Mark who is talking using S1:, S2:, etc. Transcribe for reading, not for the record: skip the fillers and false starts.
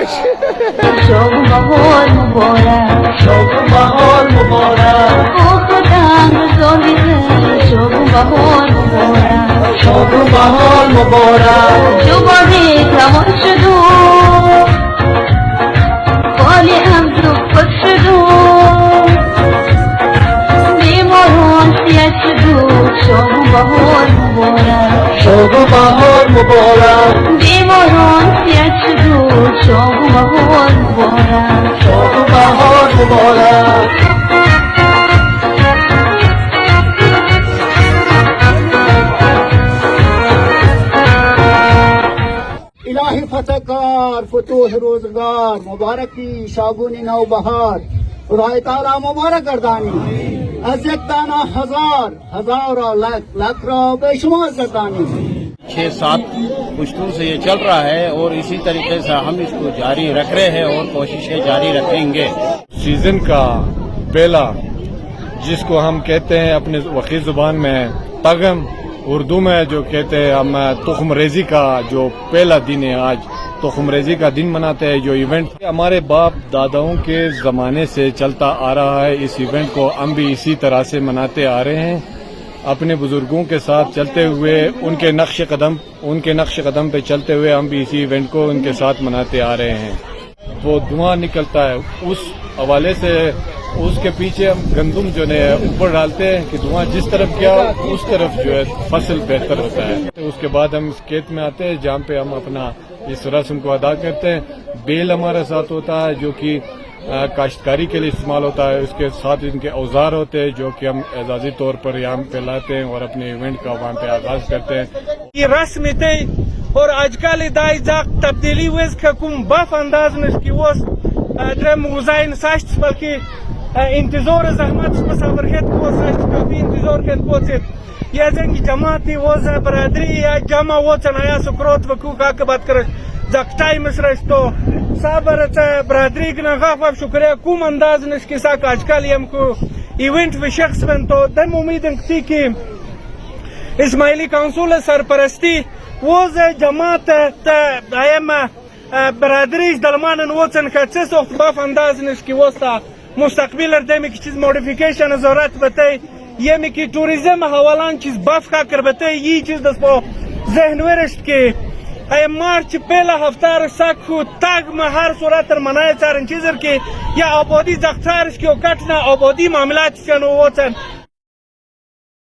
S1: خوش.
S2: شوق بهار مبارک،
S1: شوق بهار مبارک،
S2: خداوند زاهده شوق بهار مبارک،
S1: شوق بهار مبارک.
S2: جوانی تمام شد و خالی هم تو خود شد و بیماران سیاه شد و شوق بهار مبارک،
S1: شوق بهار مبارک،
S2: بیماران سیاه شد و شوق بهار مبارک.
S1: شوق بهار مبارک. الهی فتحکار فتوح روزگار مبارکی شاگون نو بهار خدای تعالی مبارک گردانی از یک دانه هزار و لک را बेशुमार गरदानी.
S3: 6-7 पुश्तों से ये चल रहा है और इसी तरीके से हम इसको जारी रख रहे हैं और कोशिशें जारी रखेंगे.
S4: सीजन का पहला जिसको हम कहते हैं अपने वक़ी ज़ुबान में तगम, उर्दू में जो कहते हैं हम तुख्म रेजी का जो पहला दिन है, आज तुख्म रेजी का दिन मनाते हैं. जो इवेंट हमारे बाप दादाओं के ज़माने से चलता आ रहा है, इस इवेंट को हम भी इसी तरह से मनाते आ रहे हैं. अपने बुजुर्गों के साथ चलते हुए उनके नक्श कदम पे चलते हुए हम भी इसी इवेंट को उनके साथ मनाते आ रहे हैं. वो धुआं निकलता है, उस हवाले से उसके पीछे हम गंदुम जो है ऊपर डालते हैं कि धुआं जिस तरफ गया उस तरफ जो है फसल बेहतर होता है. तो उसके बाद हम इस खेत में आते हैं जहाँ पे हम अपना इस रस्म को अदा करते हैं. बेल हमारे साथ होता है जो कि काश्तकारी के लिए इस्तेमाल होता है. उसके साथ इनके औजार होते हैं जो कि हम एजाजी तौर पर यहाँ पे लाते हैं और अपने इवेंट का वहाँ पे आगाज करते हैं.
S5: ये रस्म थे और आजकल दाई जाक तब्दीली वेज खकुम बफ अंदाज नशकी वोस ड्रम गुजाइन साश्त बल्कि इंतजार जहमत मुसाफरखत को साश्त काफी इंतजार खत को से या जंग जमाती वोज बरादरी या जमा वो चनाया सुक्रोत वकू का बात कर जक्टाई मिसरस्तो साबर बरादरी ना गाफ शुक्रिया कुम अंदाज नशकी साक आजकल हमको इवेंट व शख्स बन तो दम उम्मीद थी कि इस्माइली काउंसिल सरपरस्ती वोज जमात आयम बरादरी दलमान वोचन खचस वक्त बाफ अंदाज नशकी वोस्ता मुस्तकबिल अर्दे की चीज मॉडिफिकेशन जरूरत बताई ये में की टूरिज्म हवालान चीज बाफ का कर बताई ये चीज दसपो जहन वरस्ट के ay मार्च पहला हफ्तार साखु ताग में हर सूरत मनाए चार चीजर के या आबादी जख्तार की कटना आबादी मामला चन वो चन